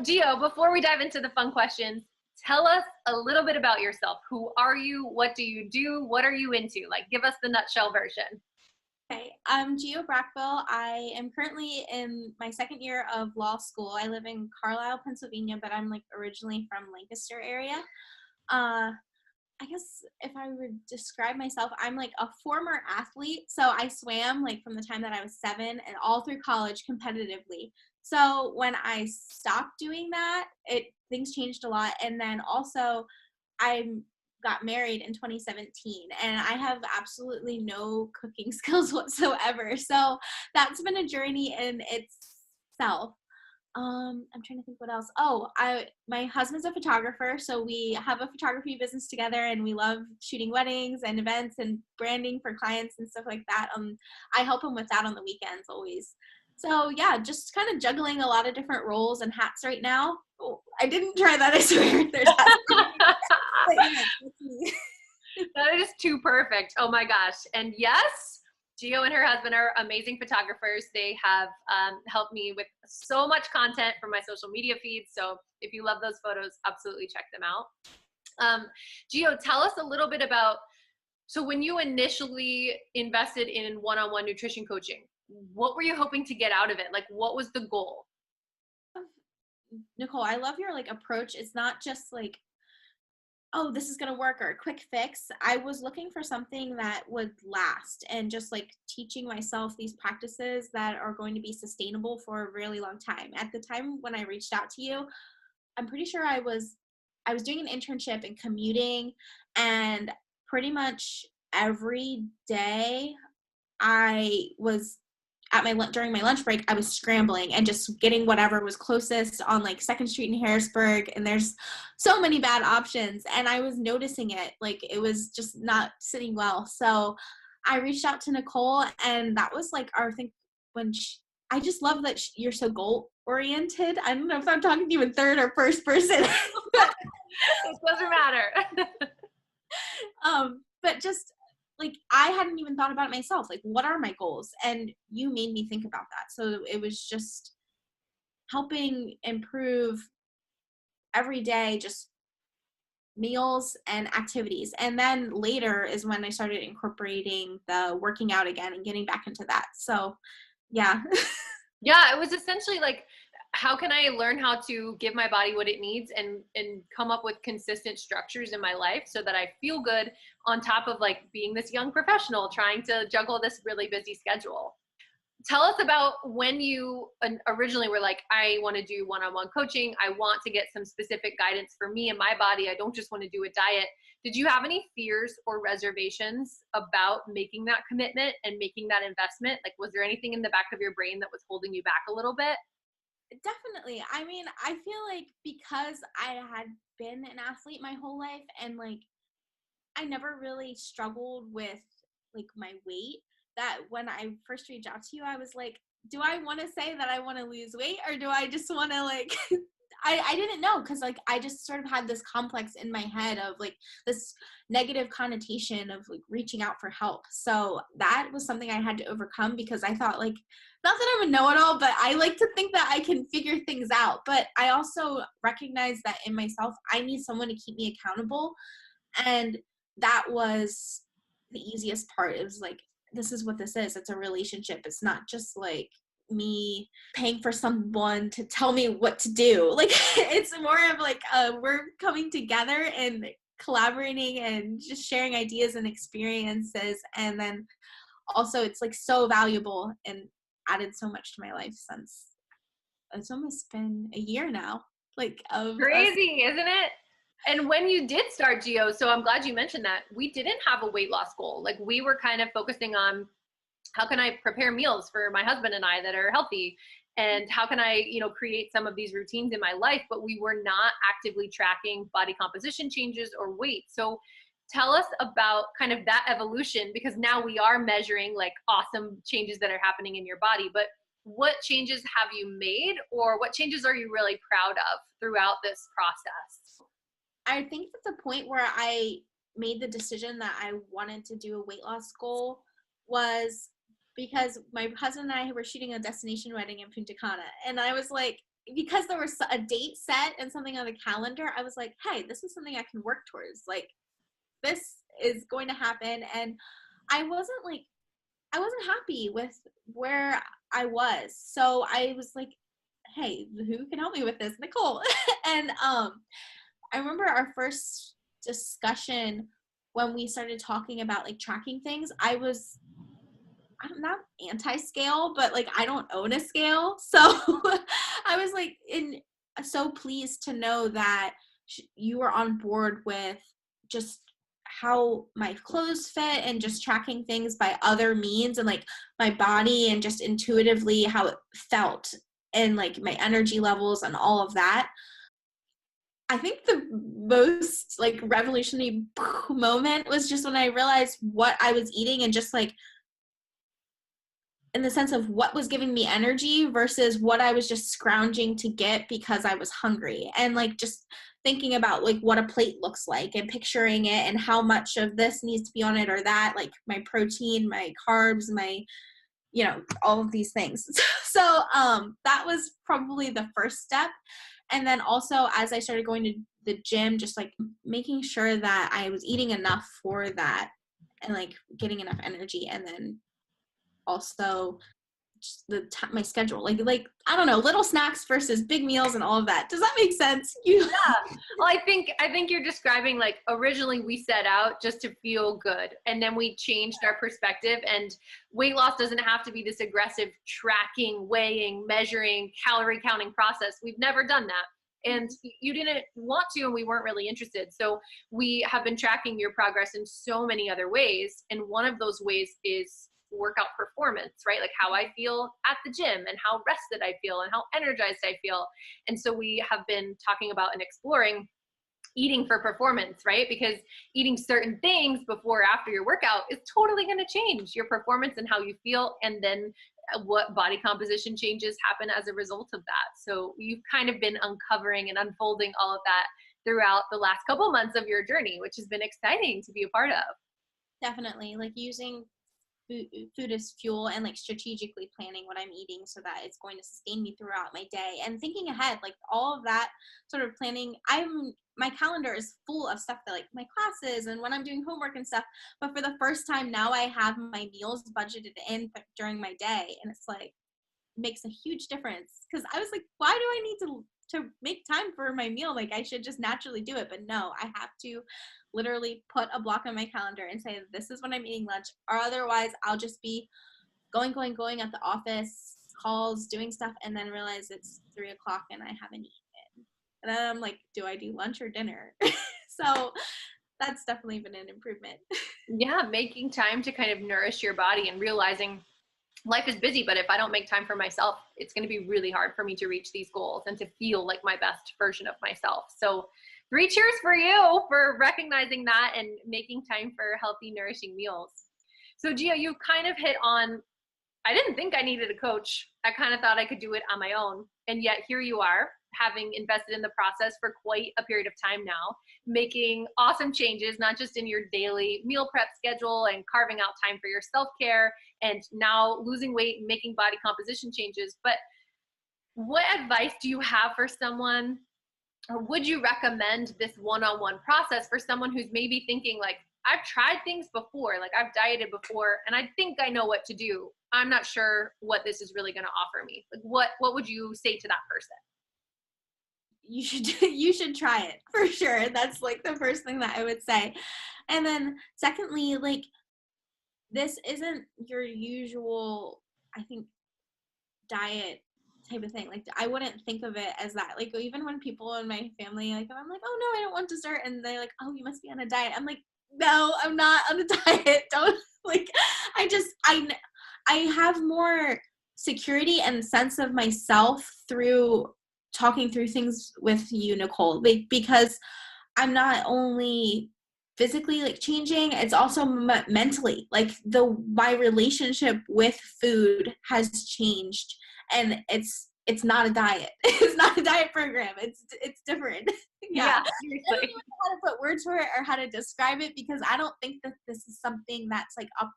Gio, before we dive into the fun questions, tell us a little bit about yourself. Who are you? What do you do? What are you into? Like, give us the nutshell version. Okay, I'm Gio Brackville. I am currently in my second year of law school. I live in Carlisle, Pennsylvania, but I'm like originally from Lancaster area. I guess if I would describe myself, I'm like a former athlete. So I swam like from the time that I was 7 and all through college competitively. So when I stopped doing that, things changed a lot. And then also I got married in 2017 and I have absolutely no cooking skills whatsoever. So that's been a journey in itself. I'm trying to think what else. My husband's a photographer, so we have a photography business together and we love shooting weddings and events and branding for clients and stuff like that. I help him with that on the weekends always. So yeah, just kind of juggling a lot of different roles and hats right now. Oh, I didn't try that, I swear. There's hats. But yeah, that's me. That is too perfect. Oh my gosh. And yes, Gio and her husband are amazing photographers. They have helped me with so much content for my social media feeds. So if you love those photos, absolutely check them out. Gio, tell us a little bit about, so when you initially invested in one-on-one nutrition coaching, what were you hoping to get out of it? Like, what was the goal? Nicole, I love your like approach. It's not just like, oh, this is going to work or a quick fix. I was looking for something that would last and just like teaching myself these practices that are going to be sustainable for a really long time. At the time when I reached out to you, I'm pretty sure I was doing an internship and commuting, and pretty much every day I was during my lunch break, I was scrambling and just getting whatever was closest on like 2nd Street in Harrisburg. And there's so many bad options. And I was noticing it, like it was just not sitting well. So I reached out to Nicole, and that was like our thing I just love that you're so goal oriented. I don't know if I'm talking to you in third or first person. It doesn't matter. But just like I hadn't even thought about it myself. Like, what are my goals? And you made me think about that. So it was just helping improve every day, just meals and activities. And then later is when I started incorporating the working out again and getting back into that. So yeah. Yeah, it was essentially like, how can I learn how to give my body what it needs and come up with consistent structures in my life so that I feel good on top of like being this young professional trying to juggle this really busy schedule. Tell us about when you originally were like, I want to do one-on-one coaching. I want to get some specific guidance for me and my body. I don't just want to do a diet. Did you have any fears or reservations about making that commitment and making that investment? Like, was there anything in the back of your brain that was holding you back a little bit? Definitely. I mean, I feel like because I had been an athlete my whole life and like I never really struggled with like my weight, that when I first reached out to you, I was like, do I want to say that I want to lose weight, or do I just want to like I didn't know, because like I just sort of had this complex in my head of like this negative connotation of like reaching out for help. So that was something I had to overcome, because I thought like, not that I'm a know-it-all, but I like to think that I can figure things out. But I also recognize that in myself, I need someone to keep me accountable. And that was the easiest part. It was like, this is what this is. It's a relationship. It's not just like me paying for someone to tell me what to do. Like, it's more of like we're coming together and collaborating and just sharing ideas and experiences. And then also it's like so valuable and added so much to my life since it's almost been a year now. Like, of Crazy, isn't it? And when you did start Gio, so I'm glad you mentioned that, we didn't have a weight loss goal. Like, we were kind of focusing on how can I prepare meals for my husband and I that are healthy, and how can I, create some of these routines in my life, but we were not actively tracking body composition changes or weight. So tell us about kind of that evolution, because now we are measuring like awesome changes that are happening in your body, but what changes have you made, or what changes are you really proud of throughout this process? I think that the point where I made the decision that I wanted to do a weight loss goal was because my husband and I were shooting a destination wedding in Punta Cana. And I was like, because there was a date set and something on the calendar, I was like, hey, this is something I can work towards. Like, this is going to happen. And I wasn't happy with where I was. So I was like, hey, who can help me with this? Nicole. And I remember our first discussion when we started talking about like tracking things. I'm not anti-scale, but like I don't own a scale. So I was like so pleased to know that you were on board with just how my clothes fit and just tracking things by other means and like my body and just intuitively how it felt and like my energy levels and all of that. I think the most like revolutionary moment was just when I realized what I was eating and just like in the sense of what was giving me energy versus what I was just scrounging to get because I was hungry. And like just thinking about like what a plate looks like and picturing it and how much of this needs to be on it or that, like my protein, my carbs, my, you know, all of these things. So that was probably the first step. And then also as I started going to the gym, just like making sure that I was eating enough for that and like getting enough energy. And then also just my schedule, like I don't know, little snacks versus big meals and all of that. Does that make sense? Yeah. Well, I think you're describing like originally we set out just to feel good, and then we changed our perspective, and weight loss doesn't have to be this aggressive tracking, weighing, measuring, calorie counting process. We've never done that. And you didn't want to, and we weren't really interested. So we have been tracking your progress in so many other ways. And one of those ways is workout performance, right? Like how I feel at the gym and how rested I feel and how energized I feel. And so we have been talking about and exploring eating for performance, right? Because eating certain things before or after your workout is totally going to change your performance and how you feel. And then what body composition changes happen as a result of that. So you've kind of been uncovering and unfolding all of that throughout the last couple months of your journey, which has been exciting to be a part of. Definitely, like using food as fuel and like strategically planning what I'm eating so that it's going to sustain me throughout my day and thinking ahead, like all of that sort of planning. My calendar is full of stuff that like my classes and when I'm doing homework and stuff, but for the first time now I have my meals budgeted in during my day, and it's like makes a huge difference because I was like, why do I need to make time for my meal? Like I should just naturally do it, but no, I have to literally put a block on my calendar and say this is when I'm eating lunch, or otherwise I'll just be going at the office, calls, doing stuff, and then realize it's 3:00 and I haven't eaten. And then I'm like, do I do lunch or dinner? So that's definitely been an improvement. Yeah, making time to kind of nourish your body and realizing life is busy, but if I don't make time for myself, it's going to be really hard for me to reach these goals and to feel like my best version of myself. So 3 cheers for you for recognizing that and making time for healthy, nourishing meals. So Gia, you kind of hit on, I didn't think I needed a coach. I kind of thought I could do it on my own. And yet here you are, having invested in the process for quite a period of time now, making awesome changes, not just in your daily meal prep schedule and carving out time for your self-care, and now losing weight and making body composition changes. But what advice do you have for someone, or would you recommend this one-on-one process for someone who's maybe thinking like, I've tried things before, like I've dieted before, and I think I know what to do. I'm not sure what this is really going to offer me. Like what would you say to that person? You should try it for sure. That's like the first thing that I would say. And then secondly, like this isn't your usual, I think, diet type of thing. Like I wouldn't think of it as that. Like even when people in my family, like I'm like, oh no, I don't want dessert, and they're like, oh, you must be on a diet. I'm like, no, I'm not on a diet. Don't like. I have more security and sense of myself through talking through things with you, Nicole. Like because I'm not only physically like changing, it's also mentally. Like my relationship with food has changed, and it's not a diet. It's not a diet program. It's different. Yeah. Seriously. I don't know how to put words for it or how to describe it because I don't think that this is something that's like a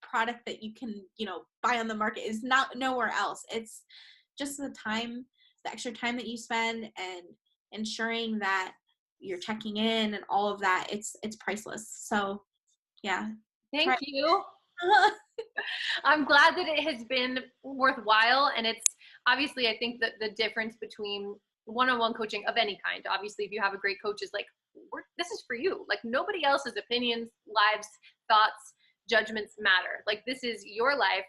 product that you can, buy on the market. Is not nowhere else. It's just the time the extra time that you spend and ensuring that you're checking in and all of that, it's priceless. So yeah. Thank you. I'm glad that it has been worthwhile. And it's obviously, I think that the difference between one-on-one coaching of any kind, obviously, if you have a great coach, is like, this is for you. Like, nobody else's opinions, lives, thoughts, judgments matter. Like, this is your life,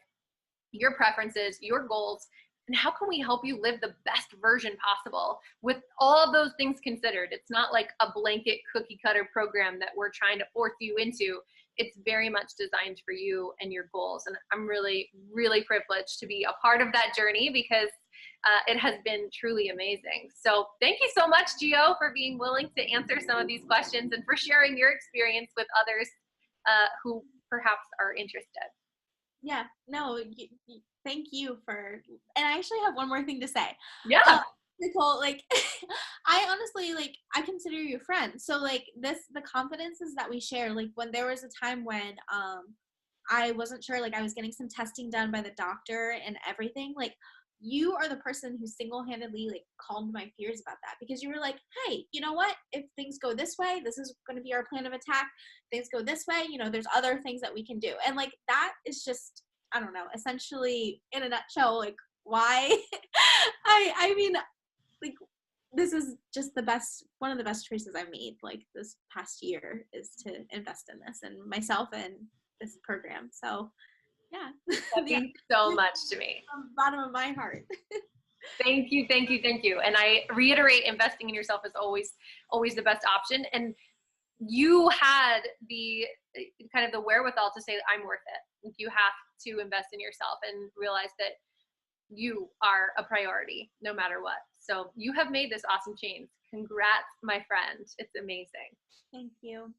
your preferences, your goals, and how can we help you live the best version possible with all of those things considered. It's not like a blanket cookie cutter program that we're trying to force you into. It's very much designed for you and your goals. And I'm really, really privileged to be a part of that journey because it has been truly amazing. So thank you so much, Gio, for being willing to answer some of these questions and for sharing your experience with others who perhaps are interested. Yeah, no, thank you for, and I actually have one more thing to say. Yeah. Nicole, like, I honestly, like, I consider you a friend. So, like, the confidences that we share, like, when there was a time when, I wasn't sure, like, I was getting some testing done by the doctor and everything, like, you are the person who single-handedly, like, calmed my fears about that, because you were like, hey, you know what? If things go this way, this is going to be our plan of attack. Things go this way, you know, there's other things that we can do. And, like, that is just, I don't know, essentially, in a nutshell, like, why I mean, like, this is just one of the best choices I've made, like, this past year, is to invest in this and myself and this program. So yeah. That Yeah, means so much to me. from the bottom of my heart. Thank you, thank you, thank you. And I reiterate, investing in yourself is always the best option. And you had the kind of the wherewithal to say, I'm worth it. Like, you have to invest in yourself and realize that you are a priority no matter what. So you have made this awesome change. Congrats, my friend. It's amazing. Thank you.